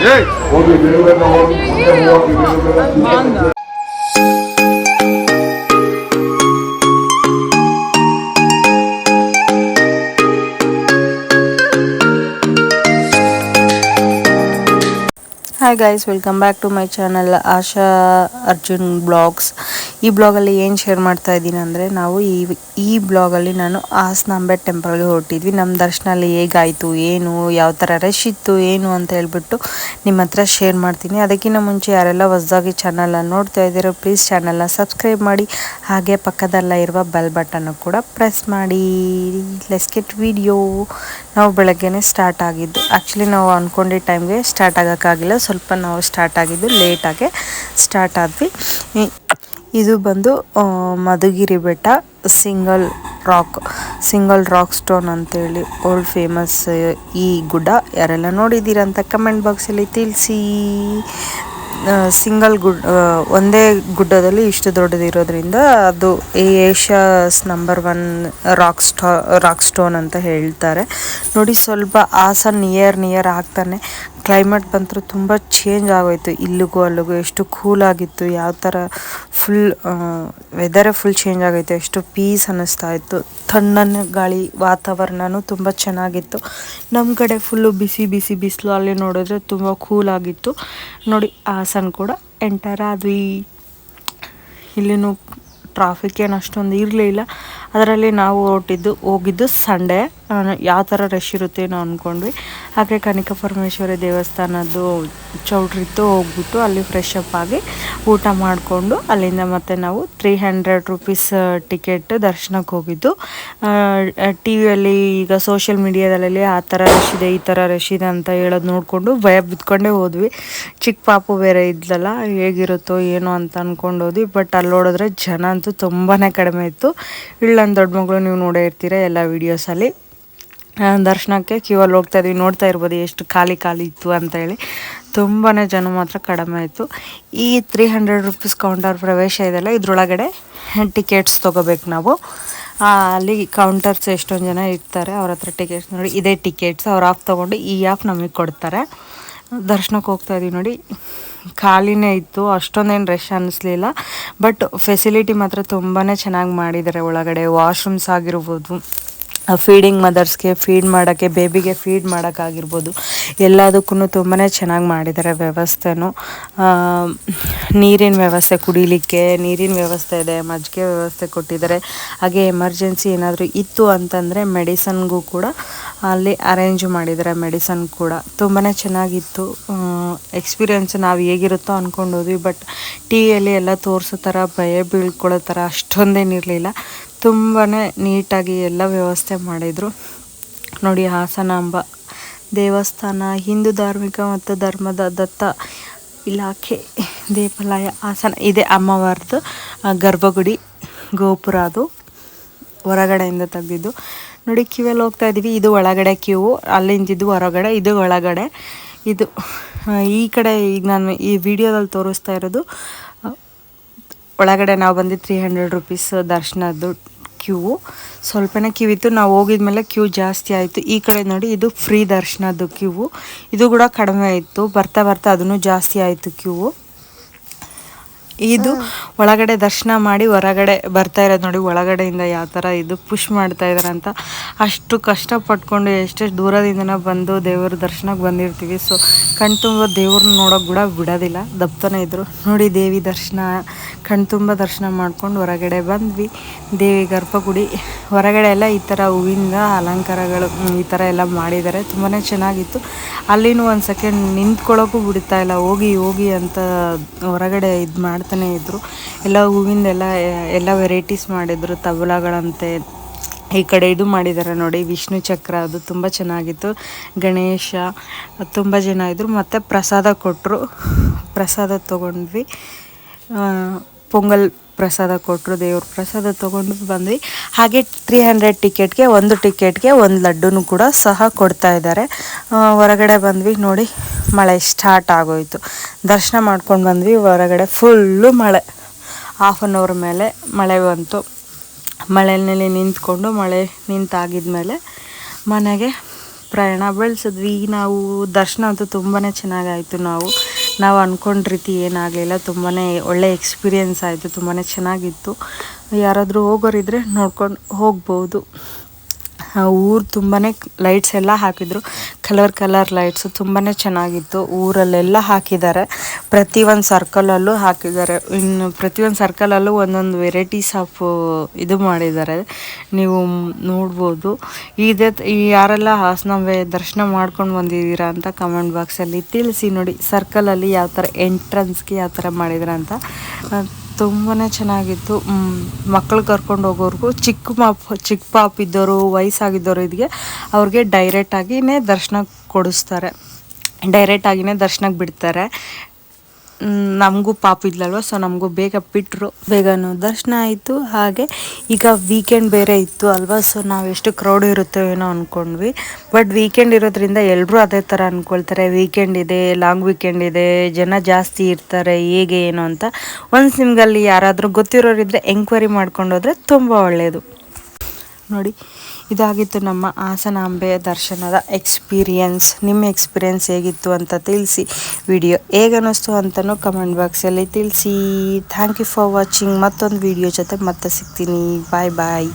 Hi guys, welcome back to my channel Asha Arjun blogs. ಈ ಬ್ಲಾಗಲ್ಲಿ ಏನು ಶೇರ್ ಮಾಡ್ತಾ ಇದ್ದೀನಿ ಅಂದರೆ, ನಾವು ಈ ಬ್ಲಾಗಲ್ಲಿ ನಾನು ಹಾಸನಾಂಬೆ ಟೆಂಪಲ್ಗೆ ಹೊರಟಿದ್ವಿ. ನಮ್ಮ ದರ್ಶನ ಅಲ್ಲಿ ಹೇಗಾಯಿತು, ಏನು ಯಾವ ಥರ ರಶ್ ಇತ್ತು ಏನು ಅಂತ ಹೇಳ್ಬಿಟ್ಟು ನಿಮ್ಮ ಹತ್ರ ಶೇರ್ ಮಾಡ್ತೀನಿ. ಅದಕ್ಕಿಂತ ಮುಂಚೆ ಯಾರೆಲ್ಲ ಹೊಸದಾಗಿ ಚಾನಲ್ನ ನೋಡ್ತಾ ಇದ್ದೀರೋ ಪ್ಲೀಸ್ ಚಾನಲ್ನ ಸಬ್ಸ್ಕ್ರೈಬ್ ಮಾಡಿ, ಹಾಗೆ ಪಕ್ಕದಲ್ಲ ಇರುವ ಬೆಲ್ ಬಟನ್ನು ಕೂಡ ಪ್ರೆಸ್ ಮಾಡಿ. Let's get video. ನಾವು ಬೆಳಗ್ಗೆನೇ ಸ್ಟಾರ್ಟ್ ಆಗಿದ್ದು. ಆ್ಯಕ್ಚುಲಿ ನಾವು ಅಂದ್ಕೊಂಡಿದ್ದ ಟೈಮ್ಗೆ ಸ್ಟಾರ್ಟ್ ಆಗೋಕ್ಕಾಗಿಲ್ಲ, ಸ್ವಲ್ಪ ನಾವು ಸ್ಟಾರ್ಟ್ ಆಗಿದ್ದು ಲೇಟಾಗೆ ಸ್ಟಾರ್ಟ್ ಆದ್ವಿ. ಇದು ಬಂದು ಮಧುಗಿರಿ ಬೆಟ್ಟ, ಸಿಂಗಲ್ ರಾಕ್ ಸ್ಟೋನ್ ಅಂತೇಳಿ ಓಲ್ಡ್ ಫೇಮಸ್ ಈ ಗುಡ್ಡ. ಯಾರೆಲ್ಲ ನೋಡಿದ್ದೀರಂತ ಕಮೆಂಟ್ ಬಾಕ್ಸಲ್ಲಿ ತಿಳಿಸಿ. ಒಂದೇ ಗುಡ್ಡದಲ್ಲಿ ಇಷ್ಟು ದೊಡ್ಡದಿರೋದ್ರಿಂದ ಅದು ಏಷ್ಯಾಸ್ ನಂಬರ್ 1 ರಾಕ್ ಸ್ಟೋನ್ ಅಂತ ಹೇಳ್ತಾರೆ. ನೋಡಿ, ಸ್ವಲ್ಪ ಹಾಸನ ನಿಯರ್ ಆಗ್ತಾನೆ ಕ್ಲೈಮೇಟ್ ಬಂತು ತುಂಬ ಚೇಂಜ್ ಆಗೋಯ್ತು. ಇಲ್ಲಿಗೂ ಅಲ್ಲಿಗೂ ಎಷ್ಟು ಕೂಲ್ ಆಗಿತ್ತು, ಯಾವ ಥರ ವೆದರೇ ಫುಲ್ ಚೇಂಜ್ ಆಗೈತೆ. ಎಷ್ಟು ಪೀಸ್ ಅನ್ನಿಸ್ತಾ ಇತ್ತು. ತಣ್ಣನೆ ಗಾಳಿ, ವಾತಾವರಣನೂ ತುಂಬ ಚೆನ್ನಾಗಿತ್ತು. ನಮ್ಮ ಕಡೆ ಫುಲ್ಲು ಬಿಸಿ ಬಿಸಿಲು, ಅಲ್ಲಿ ನೋಡಿದ್ರೆ ತುಂಬ ಕೂಲ್ ಆಗಿತ್ತು. ನೋಡಿ, ಹಾಸನ ಕೂಡ ಎಂಟರ್ ಆದ್ವಿ. ಇಲ್ಲಿನೂ ಟ್ರಾಫಿಕ್ ಏನು ಅಷ್ಟೊಂದು ಇರಲಿಲ್ಲ. ಅದರಲ್ಲಿ ನಾವು ಹೋಗಿದ್ದು ಸಂಡೇ. ಯಾವ ಥರ ರಶ್ ಇರುತ್ತೆ ನಾವು ಅಂದ್ಕೊಂಡ್ವಿ. ಹಾಗೆ ಕನಕ ಪರಮೇಶ್ವರಿ ದೇವಸ್ಥಾನದ್ದು ಚೌಟ್ರಿತ್ತು, ಹೋಗ್ಬಿಟ್ಟು ಅಲ್ಲಿ ಫ್ರೆಶ್ ಅಪ್ ಆಗಿ ಊಟ ಮಾಡಿಕೊಂಡು ಅಲ್ಲಿಂದ ಮತ್ತೆ ನಾವು 300 ರೂಪೀಸ್ ಟಿಕೆಟ್ ದರ್ಶನಕ್ಕೆ ಹೋಗಿದ್ದು. ಟಿ ವಿಯಲ್ಲಿ ಈಗ ಸೋಷಿಯಲ್ ಮೀಡಿಯಾದಲ್ಲಿ ಆ ಥರ ರಶ್ ಇದೆ, ಈ ಥರ ರಶ್ ಇದೆ ಅಂತ ಹೇಳೋದು ನೋಡಿಕೊಂಡು ಭಯ ಬಿದ್ಕೊಂಡೇ ಹೋದ್ವಿ. ಚಿಕ್ಕ ಪಾಪು ಬೇರೆ ಇದ್ಲಲ್ಲ, ಹೇಗಿರುತ್ತೋ ಏನೋ ಅಂತ ಅಂದ್ಕೊಂಡು ಹೋದ್ವಿ. ಬಟ್ ಅಲ್ಲಿ ನೋಡಿದ್ರೆ ಜನ ಅಂತೂ ತುಂಬಾ ಕಡಿಮೆ ಇತ್ತು. ನನ್ನ ದೊಡ್ಡ ಮಗಳು ನೀವು ನೋಡೇ ಇರ್ತೀರ ಎಲ್ಲ ವೀಡಿಯೋಸಲ್ಲಿ. ದರ್ಶನಕ್ಕೆ ಕ್ಯೂವಲ್ಲಿ ಹೋಗ್ತಾ ಇದ್ವಿ, ನೋಡ್ತಾ ಇರ್ಬೋದು ಎಷ್ಟು ಖಾಲಿ ಇತ್ತು ಅಂತೇಳಿ. ತುಂಬಾ ಜನ ಮಾತ್ರ ಕಡಿಮೆ ಇತ್ತು. ಈ 300 ರೂಪೀಸ್ ಕೌಂಟರ್ ಪ್ರವೇಶ ಇದೆಲ್ಲ, ಇದ್ರೊಳಗಡೆ ಟಿಕೆಟ್ಸ್ ತೊಗೋಬೇಕು ನಾವು. ಅಲ್ಲಿ ಕೌಂಟರ್ಸ್ ಎಷ್ಟೊಂದು ಜನ ಇರ್ತಾರೆ, ಅವ್ರ ಹತ್ರ ಟಿಕೆಟ್ಸ್ ನೋಡಿ, ಇದೇ ಟಿಕೆಟ್ಸ್ ಅವ್ರು ಆಫ್ ತೊಗೊಂಡು ಈ ಆಫ್ ನಮಗೆ ಕೊಡ್ತಾರೆ. ದರ್ಶನಕ್ಕೆ ಹೋಗ್ತಾ ಇದೀವಿ. ನೋಡಿ, ಖಾಲಿನೇ ಇತ್ತು, ಅಷ್ಟೊಂದೇನು ರಶ್ ಅನ್ನಿಸ್ಲಿಲ್ಲ. ಬಟ್ ಫೆಸಿಲಿಟಿ ಮಾತ್ರ ತುಂಬಾ ಚೆನ್ನಾಗಿ ಮಾಡಿದ್ದಾರೆ. ಒಳಗಡೆ ವಾಶ್ರೂಮ್ಸ್ ಆಗಿರ್ಬೋದು, ಫೀಡಿಂಗ್ ಮದರ್ಸ್ಗೆ ಫೀಡ್ ಮಾಡೋಕ್ಕೆ, ಬೇಬಿಗೆ ಫೀಡ್ ಮಾಡೋಕ್ಕಾಗಿರ್ಬೋದು, ಎಲ್ಲದಕ್ಕೂ ತುಂಬಾ ಚೆನ್ನಾಗಿ ಮಾಡಿದ್ದಾರೆ ವ್ಯವಸ್ಥೆನೂ. ನೀರಿನ ವ್ಯವಸ್ಥೆ, ಕುಡಿಲಿಕ್ಕೆ ನೀರಿನ ವ್ಯವಸ್ಥೆ ಇದೆ, ಮಜ್ಜಿಗೆ ವ್ಯವಸ್ಥೆ ಕೊಟ್ಟಿದ್ದಾರೆ. ಹಾಗೆ ಎಮರ್ಜೆನ್ಸಿ ಏನಾದರೂ ಇತ್ತು ಅಂತಂದರೆ ಮೆಡಿಸನ್ಗೂ ಕೂಡ ಅಲ್ಲಿ ಅರೇಂಜ್ ಮಾಡಿದ್ದಾರೆ. ಮೆಡಿಸನ್ ಕೂಡ ತುಂಬಾ ಚೆನ್ನಾಗಿತ್ತು. ಎಕ್ಸ್ಪೀರಿಯೆನ್ಸ್ ನಾವು ಹೇಗಿರುತ್ತೋ ಅಂದ್ಕೊಂಡು ಹೋದ್ವಿ. ಬಟ್ ಟಿ ವಿಯಲ್ಲಿ ಎಲ್ಲ ತೋರಿಸೋ ಥರ ಭಯ ಬೀಳ್ಕೊಳ್ಳೋ ಥರ ಅಷ್ಟೊಂದೇನಿರಲಿಲ್ಲ. ತುಂಬಾ ನೀಟಾಗಿ ಎಲ್ಲ ವ್ಯವಸ್ಥೆ ಮಾಡಿದರು. ನೋಡಿ, ಹಾಸನಾಂಬ ದೇವಸ್ಥಾನ ಹಿಂದೂ ಧಾರ್ಮಿಕ ಮತ್ತು ಧರ್ಮದ ದತ್ತ ಇಲಾಖೆ ದೇವಾಲಯ ಹಾಸನ. ಇದೆ ಅಮ್ಮವಾರ್ದು ಗರ್ಭಗುಡಿ ಗೋಪುರ, ಅದು ಹೊರಗಡೆಯಿಂದ ತೆಗೆದಿದ್ದು. ನೋಡಿ, ಕ್ಯೂವಲ್ಲಿ ಹೋಗ್ತಾ ಇದ್ದೀವಿ. ಇದು ಒಳಗಡೆ ಕ್ಯೂ, ಅಲ್ಲಿಂದಿದ್ದು ಹೊರಗಡೆ, ಇದು ಒಳಗಡೆ. ಇದು ಈ ಕಡೆ ಈಗ ನಾನು ಈ ವಿಡಿಯೋದಲ್ಲಿ ತೋರಿಸ್ತಾ ಇರೋದು ಒಳಗಡೆ. ನಾವು ಬಂದು 300 ರೂಪೀಸ್ ದರ್ಶನದ್ದು ಕ್ಯೂ. ಸ್ವಲ್ಪನೇ ಕ್ಯೂ ಇತ್ತು, ನಾವು ಹೋಗಿದ್ಮೇಲೆ ಕ್ಯೂ ಜಾಸ್ತಿ ಆಯಿತು. ಈ ಕಡೆ ನೋಡಿ, ಇದು ಫ್ರೀ ದರ್ಶನದ್ದು ಕ್ಯೂ. ಇದು ಕೂಡ ಕಡಿಮೆ ಇತ್ತು, ಬರ್ತಾ ಅದನ್ನು ಜಾಸ್ತಿ ಆಯಿತು ಕ್ಯೂ. ಇದು ಒಳಗಡೆ ದರ್ಶನ ಮಾಡಿ ಹೊರಗಡೆ ಬರ್ತಾ ಇರೋದು ನೋಡಿ. ಒಳಗಡೆಯಿಂದ ಯಾವ ಥರ ಇದು ಪುಷ್ ಮಾಡ್ತಾ ಇದ್ದಾರೆ ಅಂತ. ಅಷ್ಟು ಕಷ್ಟಪಟ್ಕೊಂಡು ಎಷ್ಟೆಷ್ಟು ದೂರದಿಂದ ಬಂದು ದೇವರ ದರ್ಶನಕ್ಕೆ ಬಂದಿರ್ತೀವಿ. ಸೊ ಕಣ್ತುಂಬ ದೇವ್ರನ್ನ ನೋಡೋಕೆ ಕೂಡ ಬಿಡೋದಿಲ್ಲ, ದಪ್ತಾನೆ ಇದ್ದರು. ನೋಡಿ, ದೇವಿ ದರ್ಶನ ಕಣ್ತುಂಬ ದರ್ಶನ ಮಾಡ್ಕೊಂಡು ಹೊರಗಡೆ ಬಂದ್ವಿ. ದೇವಿ ಗರ್ಭಗುಡಿ ಹೊರಗಡೆ ಎಲ್ಲ ಈ ಥರ ಹೂವಿಂದ ಅಲಂಕಾರಗಳು ಈ ಥರ ಎಲ್ಲ ಮಾಡಿದ್ದಾರೆ. ತುಂಬಾ ಚೆನ್ನಾಗಿತ್ತು. ಅಲ್ಲಿನೂ ಒಂದು ಸೆಕೆಂಡ್ ನಿಂತ್ಕೊಳ್ಳೋಕ್ಕೂ ಬಿಡ್ತಾ ಇಲ್ಲ, ಹೋಗಿ ಅಂತ ಹೊರಗಡೆ ಇದು ಮಾಡ್ತಾನೆ ಇದ್ದರು. ಎಲ್ಲ ಹೂವಿಂದ ಎಲ್ಲ ವೆರೈಟೀಸ್ ಮಾಡಿದರು. ತಬಲಗಳಂತೆ ಈ ಕಡೆ ಇದು ಮಾಡಿದ್ದಾರೆ ನೋಡಿ, ವಿಷ್ಣು ಚಕ್ರ, ಅದು ತುಂಬ ಚೆನ್ನಾಗಿತ್ತು. ಗಣೇಶ, ತುಂಬ ಜನ ಇದ್ದರು. ಮತ್ತು ಪ್ರಸಾದ ಕೊಟ್ಟರು, ಪ್ರಸಾದ ತೊಗೊಂಡ್ವಿ. ಪೊಂಗಲ್ ಪ್ರಸಾದ ಕೊಟ್ಟರು, ದೇವ್ರ ಪ್ರಸಾದ ತೊಗೊಂಡು ಬಂದ್ವಿ. ಹಾಗೆ 300 ಟಿಕೆಟ್ಗೆ ಒಂದು ಲಡ್ಡುನು ಕೂಡ ಸಹ ಕೊಡ್ತಾ ಇದ್ದಾರೆ. ಹೊರಗಡೆ ಬಂದ್ವಿ. ನೋಡಿ, ಮಳೆ ಸ್ಟಾರ್ಟ್ ಆಗೋಯಿತು. ದರ್ಶನ ಮಾಡ್ಕೊಂಡು ಬಂದ್ವಿ. ಹೊರಗಡೆ ಫುಲ್ಲು ಮಳೆ, 1/2 ಅವರ್ ಮೇಲೆ ಮಳೆ ಬಂತು. ಮಳೆಯಲ್ಲಿ ನಿಂತ್ಕೊಂಡು ಮಳೆ ನಿಂತಾಗಿದ್ಮೇಲೆ ಮನೆಗೆ ಪ್ರಯಾಣ ಬೆಳೆಸಿದ್ವಿ. ನಾವು ದರ್ಶನ ಅಂತೂ ತುಂಬಾ ಚೆನ್ನಾಗಾಯಿತು. ನಾವು ಅಂದ್ಕೊಂಡ ರೀತಿ ಏನಾಗಲಿಲ್ಲ, ತುಂಬಾ ಒಳ್ಳೆ ಎಕ್ಸ್ಪೀರಿಯೆನ್ಸ್ ಆಯಿತು, ತುಂಬಾ ಚೆನ್ನಾಗಿತ್ತು. ಯಾರಾದರೂ ಹೋಗೋರಿದ್ರೆ ನೋಡ್ಕೊಂಡು ಹೋಗ್ಬೋದು. ಊರು ತುಂಬಾ ಲೈಟ್ಸ್ ಎಲ್ಲ ಹಾಕಿದ್ರು, ಕಲರ್ ಲೈಟ್ಸು ತುಂಬಾ ಚೆನ್ನಾಗಿತ್ತು. ಊರಲ್ಲೆಲ್ಲ ಹಾಕಿದ್ದಾರೆ, ಪ್ರತಿಯೊಂದು ಸರ್ಕಲಲ್ಲೂ ಹಾಕಿದ್ದಾರೆ. ಇನ್ನು ಪ್ರತಿಯೊಂದು ಸರ್ಕಲಲ್ಲೂ ಒಂದೊಂದು ವೆರೈಟೀಸ್ ಆಫ್ ಇದು ಮಾಡಿದ್ದಾರೆ, ನೀವು ನೋಡ್ಬೋದು. ಯಾರೆಲ್ಲ ಹಾಸನಾಂಬೆ ದರ್ಶನ ಮಾಡ್ಕೊಂಡು ಬಂದಿದ್ದೀರಾ ಅಂತ ಕಮೆಂಟ್ ಬಾಕ್ಸಲ್ಲಿ ತಿಳಿಸಿ. ನೋಡಿ ಸರ್ಕಲಲ್ಲಿ ಯಾವ ಥರ ಎಂಟ್ರೆನ್ಸ್ಗೆ ಯಾವ ಥರ ಮಾಡಿದ್ರು ಅಂತ ತುಂಬಾ ಚೆನ್ನಾಗಿತ್ತು. ಮಕ್ಕಳು ಕರ್ಕೊಂಡು ಹೋಗೋರ್ಗೂ ಚಿಕ್ಕ ಪಾಪ ಇದ್ದವರು, ವಯಸ್ಸಾಗಿದ್ದವರು ಅವ್ರಿಗೆ ಡೈರೆಕ್ಟಾಗಿಯೇ ದರ್ಶನ ಕೊಡಿಸ್ತಾರೆ, ಡೈರೆಕ್ಟಾಗಿಯೇ ದರ್ಶನಕ್ಕೆ ಬಿಡ್ತಾರೆ. ನಮಗೂ ಪಾಪ ಇದ್ಲಲ್ವ, ಸೊ ನಮಗೂ ಬೇಗ ಬಿಟ್ಟರು, ಬೇಗನೂ ದರ್ಶನ ಆಯಿತು. ಹಾಗೆ ಈಗ ವೀಕೆಂಡ್ ಬೇರೆ ಇತ್ತು ಅಲ್ವಾ, ಸೊ ನಾವು ಎಷ್ಟು ಕ್ರೌಡ್ ಇರುತ್ತೋ ಏನೋ ಅಂದ್ಕೊಂಡ್ವಿ. ಬಟ್ ವೀಕೆಂಡ್ ಇರೋದ್ರಿಂದ ಎಲ್ಲರೂ ಅದೇ ಥರ ಅಂದ್ಕೊಳ್ತಾರೆ, ವೀಕೆಂಡ್ ಇದೆ, ಲಾಂಗ್ ವೀಕೆಂಡ್ ಇದೆ, ಜನ ಜಾಸ್ತಿ ಇರ್ತಾರೆ, ಹೇಗೆ ಏನು ಅಂತ. ಒಂದು ನಿಮ್ಗಲ್ಲಿ ಯಾರಾದರೂ ಗೊತ್ತಿರೋರಿದ್ದರೆ ಎಂಕ್ವೈರಿ ಮಾಡ್ಕೊಂಡೋದ್ರೆ ತುಂಬ ಒಳ್ಳೆಯದು. ನೋಡಿ, ಇದಾಗಿತ್ತು ನಮ್ಮ ಹಾಸನಾಂಬೆ ದರ್ಶನದ ಎಕ್ಸ್ಪೀರಿಯೆನ್ಸ್. ನಿಮ್ಮ ಎಕ್ಸ್ಪೀರಿಯೆನ್ಸ್ ಹೇಗಿತ್ತು ಅಂತ ತಿಳಿಸಿ. ವಿಡಿಯೋ ಹೇಗೆ ಅನ್ನಿಸ್ತು ಅಂತಲೂ ಕಮೆಂಟ್ ಬಾಕ್ಸಲ್ಲಿ ತಿಳಿಸಿ. Thank you for watching. ಮತ್ತೊಂದು ವಿಡಿಯೋ ಜೊತೆ ಮತ್ತೆ ಸಿಗ್ತೀನಿ. ಬಾಯ್ ಬಾಯ್.